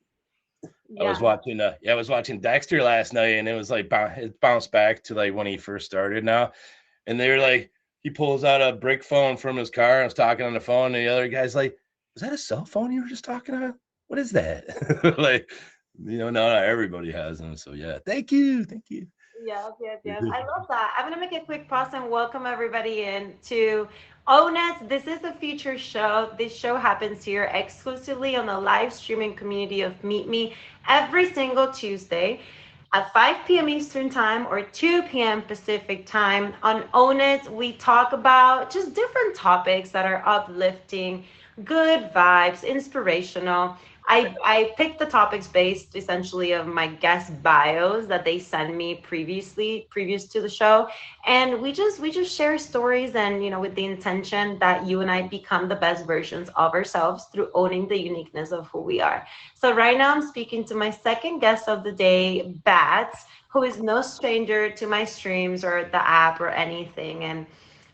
Yeah. I was watching Dexter last night, and it was like it bounced back to like when he first started now. And they were like, he pulls out a brick phone from his car and was talking on the phone, and the other guy's like, "Is that a cell phone you were just talking on? What is that?" Like, not everybody has them. So yeah, thank you. Yes, yes, yes. I love that. I'm gonna make a quick pause and welcome everybody in to ONET. This is a feature show. This show happens here exclusively on the live streaming community of Meet Me every single Tuesday at 5 p.m. Eastern Time or 2 p.m. Pacific Time. On ONET, we talk about just different topics that are uplifting, good vibes, inspirational. I picked the topics based essentially of my guest bios that they sent me previous to the show, and we just share stories, and with the intention that you and I become the best versions of ourselves through owning the uniqueness of who we are. So right now I'm speaking to my second guest of the day, Bats, who is no stranger to my streams or the app or anything, and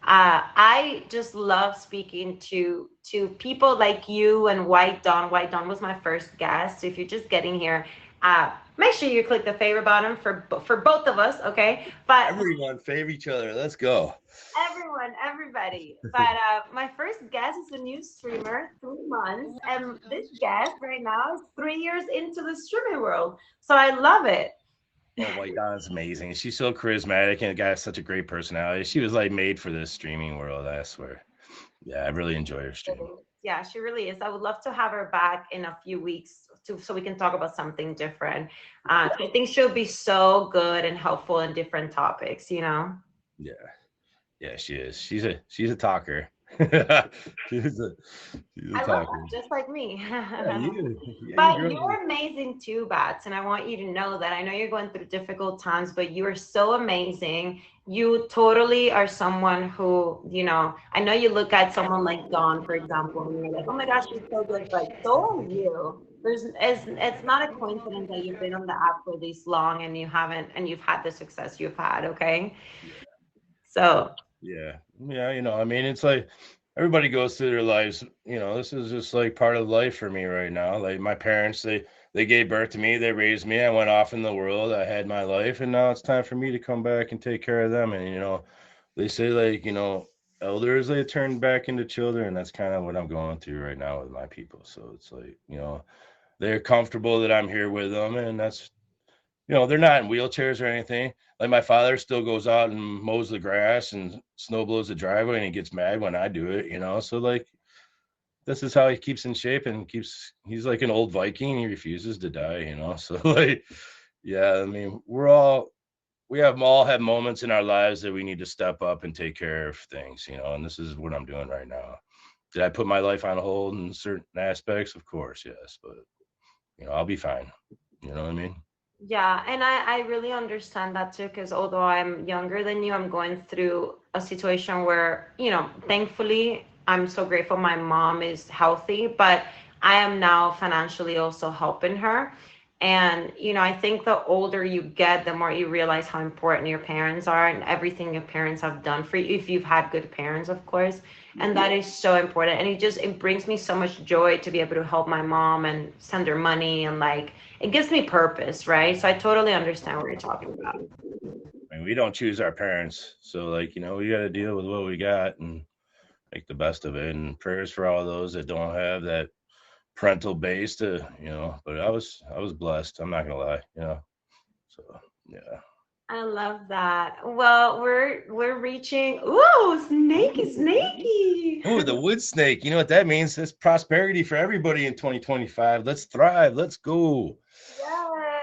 I just love speaking to people like you and White Dawn. White Dawn was my first guest. So if you're just getting here, make sure you click the favorite button for both of us, okay? But Everyone favor each other. Let's go. everyone, everybody. But my first guest is a new streamer, 3 months, and this guest right now is 3 years into the streaming world. So I love it. Oh, White Dawn's amazing. She's so charismatic and got such a great personality. She was like made for this streaming world, I swear. Yeah, I really enjoy her stream. Yeah, she really is. I would love to have her back in a few weeks so we can talk about something different. I think she'll be so good and helpful in different topics. Yeah. Yeah, she is. She's a talker. she's a she's a I love talker. that, just like me. Yeah, you But girls. you're amazing too, Bats, and I want you to know that. I know you're going through difficult times, but you are so amazing. You totally are someone who, I know you look at someone like Dawn, for example, and you're like, oh my gosh, she's so good, but so are you. It's not a coincidence that you've been on the app for this long and you've had the success you've had, okay? So Yeah, I mean, it's like everybody goes through their lives. This is just like part of life for me right now. Like my parents, they gave birth to me, they raised me. I went off in the world. I had my life, and now it's time for me to come back and take care of them. And they say like elders they turn back into children. That's kind of what I'm going through right now with my people. So it's like they're comfortable that I'm here with them, and that's they're not in wheelchairs or anything. Like my father still goes out and mows the grass and snow blows the driveway, and he gets mad when I do it. So like this is how he keeps in shape and he's like an old Viking. He refuses to die. So like, yeah, I mean, we have all have moments in our lives that we need to step up and take care of things, and this is what I'm doing right now. Did I put my life on hold in certain aspects? Of course, yes, but I'll be fine. You know what I mean? yeah, and I really understand that too, because although I'm younger than you, I'm going through a situation where, thankfully, I'm so grateful my mom is healthy, but I am now financially also helping her. And I think the older you get, the more you realize how important your parents are and everything your parents have done for you, if you've had good parents, of course. And that is so important. And it brings me so much joy to be able to help my mom and send her money and like it gives me purpose, right? So I totally understand what you're talking about. I mean, we don't choose our parents, so like we got to deal with what we got and make the best of it. And prayers for all those that don't have that parental base to. But I was blessed. I'm not gonna lie. So yeah. I love that. Well, we're reaching. Ooh, snaky, snaky. Oh, the wood snake. You know what that means? It's prosperity for everybody in 2025. Let's thrive. Let's go.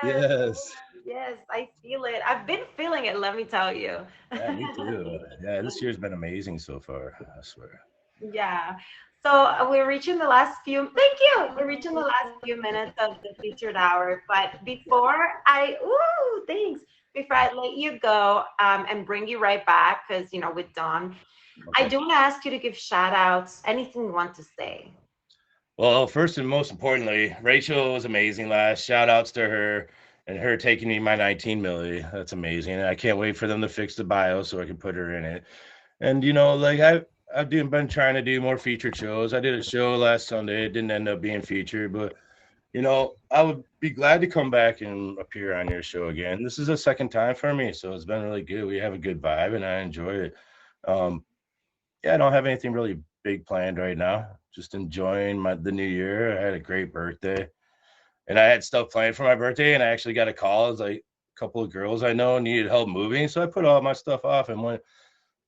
Yes, Yes. yes, I feel it. I've been feeling it, let me tell you. Yeah, me too. Yeah, this year's been amazing so far. I swear. Yeah. So we're reaching the last few. Thank you. We're reaching the last few minutes of the featured hour. But thanks. Before I let you go, and bring you right back, because with Dawn, I Okay. do want to ask you to give shout outs. Anything you want to say? Well, first and most importantly, Rachel was amazing last. Shout outs to her and her taking me my 19 milli. That's amazing. And I can't wait for them to fix the bio so I can put her in it. And like been trying to do more featured shows. I did a show last Sunday. It didn't end up being featured, but I would be glad to come back and appear on your show again. This is a second time for me, so it's been really good. We have a good vibe and I enjoy it. Um, yeah, I don't have anything really big planned right now. Just enjoying the new year. I had a great birthday, and I had stuff planned for my birthday. And I actually got a call. It was like a couple of girls I know needed help moving, so I put all my stuff off and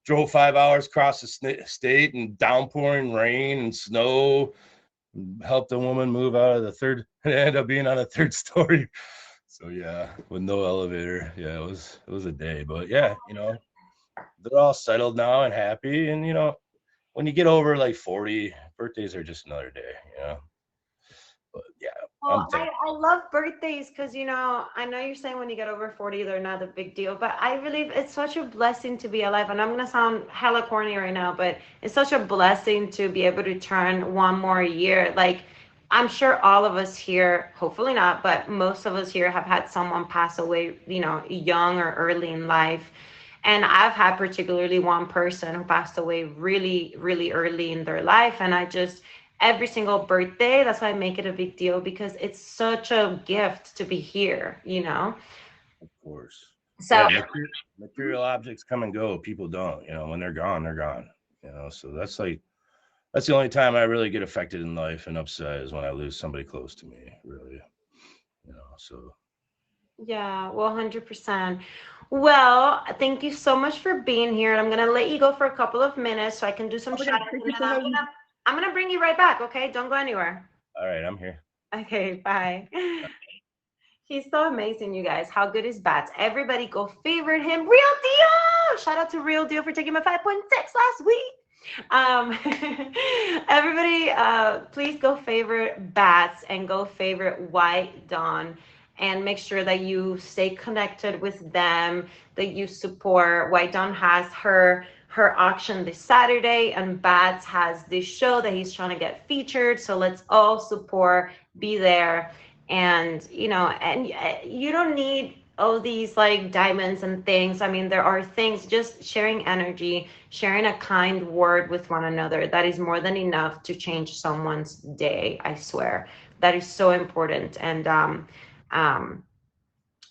drove 5 hours across the state and downpouring rain and snow. Helped a woman move out of the third. It ended up being on a third story. So yeah, with no elevator. Yeah, it was a day, but yeah, they're all settled now and happy, and when you get over like 40, birthdays are just another day, But yeah, I'm Well, I, thankful. I love birthdays because, I know you're saying when you get over 40, they're not a big deal, but I believe it's such a blessing to be alive. And I'm going to sound hella corny right now, but it's such a blessing to be able to turn one more year. Like, I'm sure all of us here, hopefully not, but most of us here have had someone pass away, young or early in life. And I've had particularly one person who passed away really, really early in their life. And every single birthday, that's why I make it a big deal because it's such a gift to be here. Of course. So, Yeah, material objects come and go. People don't. When they're gone, they're gone. So that's the only time I really get affected in life and upset is when I lose somebody close to me. Really. So yeah, well, 100%. Well, thank you so much for being here. I'm going to let you go for a couple of minutes so I can do some Oh my shout God, outs thank and you then for having me. I'm gonna bring you right back, okay? Don't go anywhere. all right, I'm here. Okay, bye. He's so amazing, you guys. How good is Bats? Everybody go favorite him. Real Deal! Shout out to Real Deal for taking my 5.6 last week. Everybody, please go favorite Bats and go favorite White Dawn and make sure that you stay connected with them, that you support. White Dawn has her auction this Saturday, and Bats has this show that he's trying to get featured. So let's all support, be there, and you don't need all these like diamonds and things. I mean, there are things, just sharing energy, sharing a kind word with one another, that is more than enough to change someone's day. I swear that is so important. And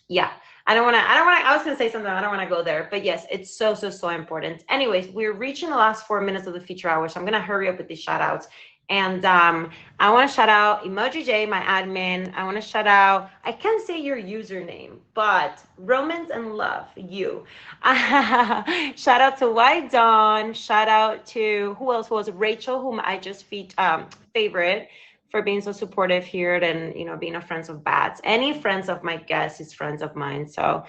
yeah, I was going to say something, I don't want to go there, but yes, it's so, so, so important. Anyways, we're reaching the last 4 minutes of the feature hour, so I'm going to hurry up with these shout outs. And I want to shout out Emoji J, my admin. I want to shout out, I can't say your username, but Romance and Love, you. Shout out to White Dawn. Shout out to, who else was Rachel, whom I just favorite, for being so supportive here and being a friends of Bats. Any friends of my guests is friends of mine. So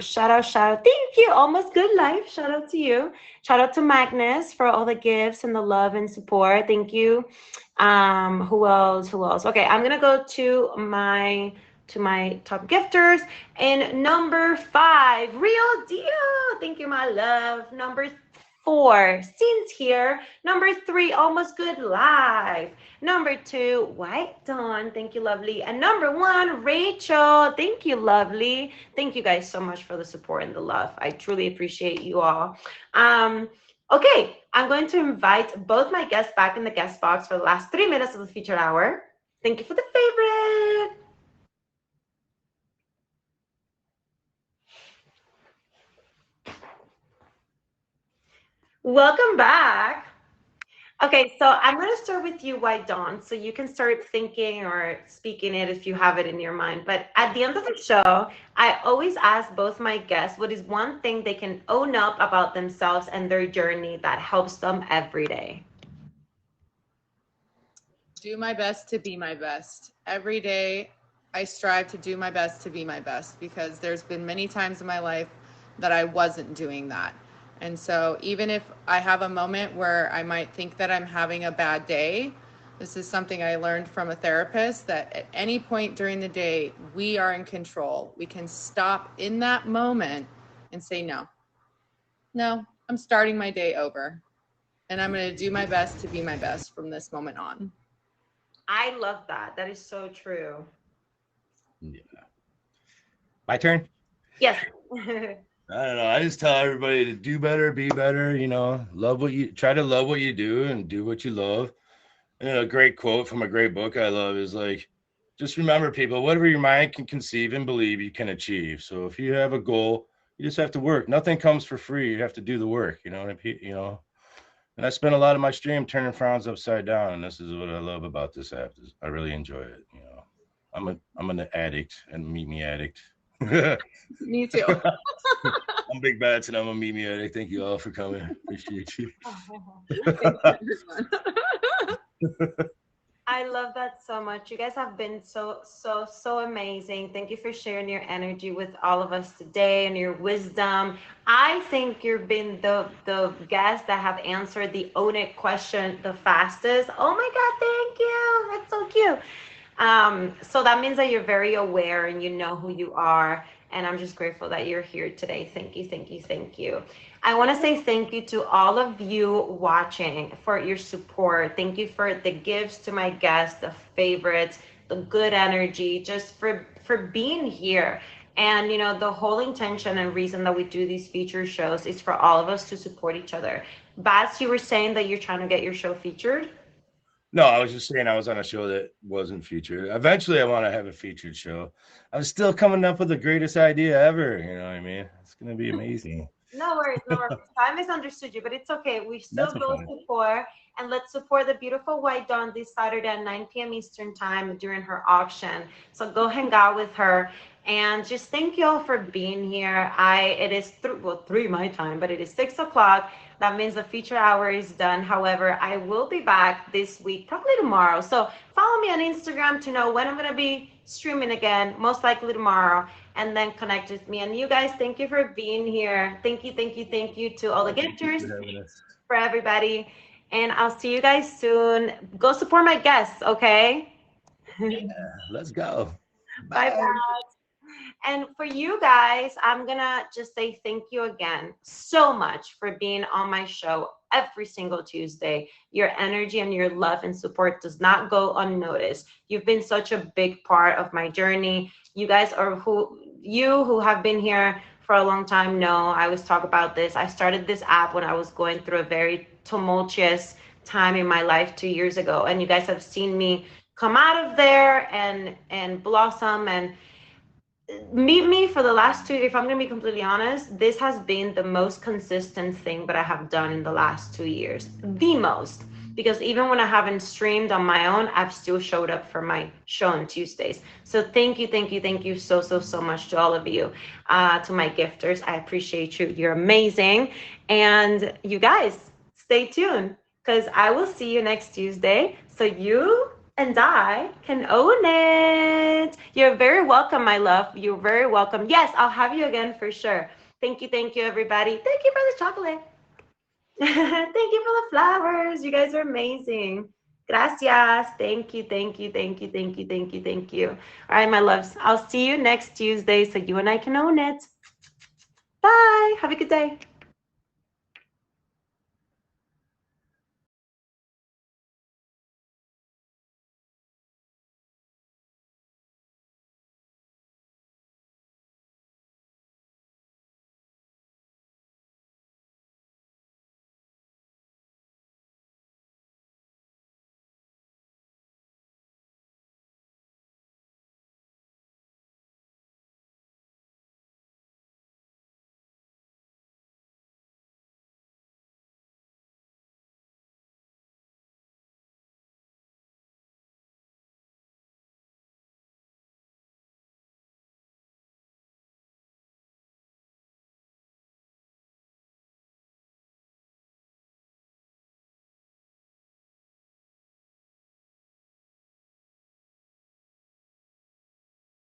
shout out, thank you. Almost Good Life, shout out to you. Shout out to Magnus for all the gifts and the love and support. Thank you. Who else? Okay, I'm gonna go to my top gifters. And number 5, Real Deal. Thank you, my love. Number 4, Scenes Here. Number 3, Almost Good Life. Number 2, White Dawn. Thank you, lovely. And number 1, Rachel. Thank you, lovely. Thank you guys so much for the support and the love. I truly appreciate you all. Okay, I'm going to invite both my guests back in the guest box for the last 3 minutes of the featured hour. Thank you for the favorite. Welcome back. Okay, so I'm going to start with you, White Dawn, so you can start thinking or speaking it if you have it in your mind. But at the end of the show, I always ask both my guests what is one thing they can own up about themselves and their journey that helps them every day. Do my best to be my best. Every day, I strive to do my best to be my best because there's been many times in my life that I wasn't doing that. And so even if I have a moment where I might think that I'm having a bad day, this is something I learned from a therapist, that at any point during the day, we are in control. We can stop in that moment and say, no, I'm starting my day over. And I'm going to do my best to be my best from this moment on. I love that. That is so true. Yeah. My turn? Yes. I don't know. I just tell everybody to do better, be better, try to love what you do and do what you love. And a great quote from a great book I love is like, just remember, people, whatever your mind can conceive and believe, you can achieve. So if you have a goal, you just have to work. Nothing comes for free. You have to do the work, And I spend a lot of my stream turning frowns upside down, and this is what I love about this app. I really enjoy it. I'm an addict and meet me addict. Me too. I'm Big Bats and I'm a meet me addict. Thank you all for coming. Appreciate you. I love that so much. You guys have been so amazing. Thank you for sharing your energy with all of us today and your wisdom. I think you've been the guest that have answered the Own It question the fastest. Oh my God, thank you. That's so cute. So that means that you're very aware and you know who you are. And I'm just grateful that you're here today. Thank you, thank you, thank you. I want to say thank you to all of you watching for your support. Thank you for the gifts to my guests, the favorites, the good energy, just for being here. And the whole intention and reason that we do these feature shows is for all of us to support each other. Bats, you were saying that you're trying to get your show featured? No, I was just saying I was on a show that wasn't featured. Eventually, I want to have a featured show. I'm still coming up with the greatest idea ever. You know what I mean? It's going to be amazing. No worries, no worries. I misunderstood you, but it's okay. We still go support, and let's support the beautiful White Dawn this Saturday at 9 p.m. Eastern time during her auction. So go hang out with her. And just thank you all for being here. It is 3 my time, but it is 6 o'clock. That means the feature hour is done. However, I will be back this week, probably tomorrow. So follow me on Instagram to know when I'm going to be streaming again, most likely tomorrow, and then connect with me. And you guys, thank you for being here. Thank you to all the gifters, for everybody. And I'll see you guys soon. Go support my guests, okay? Yeah, let's go. Bye. Bye. And for you guys, I'm going to just say thank you again so much for being on my show every single Tuesday. Your energy and your love and support does not go unnoticed. You've been such a big part of my journey. You guys are who have been here for a long time know I always talk about this. I started this app when I was going through a very tumultuous time in my life 2 years ago. And you guys have seen me come out of there and blossom and meet me for the last 2, if I'm going to be completely honest, this has been the most consistent thing that I have done in the last 2 years. The most. Because even when I haven't streamed on my own, I've still showed up for my show on Tuesdays. So thank you so much to all of you, to my gifters. I appreciate you. You're amazing. And you guys, stay tuned because I will see you next Tuesday. So you and I can own it. You're very welcome, my love. You're very welcome. Yes, I'll have you again for sure. Thank you, everybody. Thank you for the chocolate. Thank you for the flowers. You guys are amazing. Gracias. Thank you. All right, my loves. I'll see you next Tuesday so you and I can own it. Bye. Have a good day.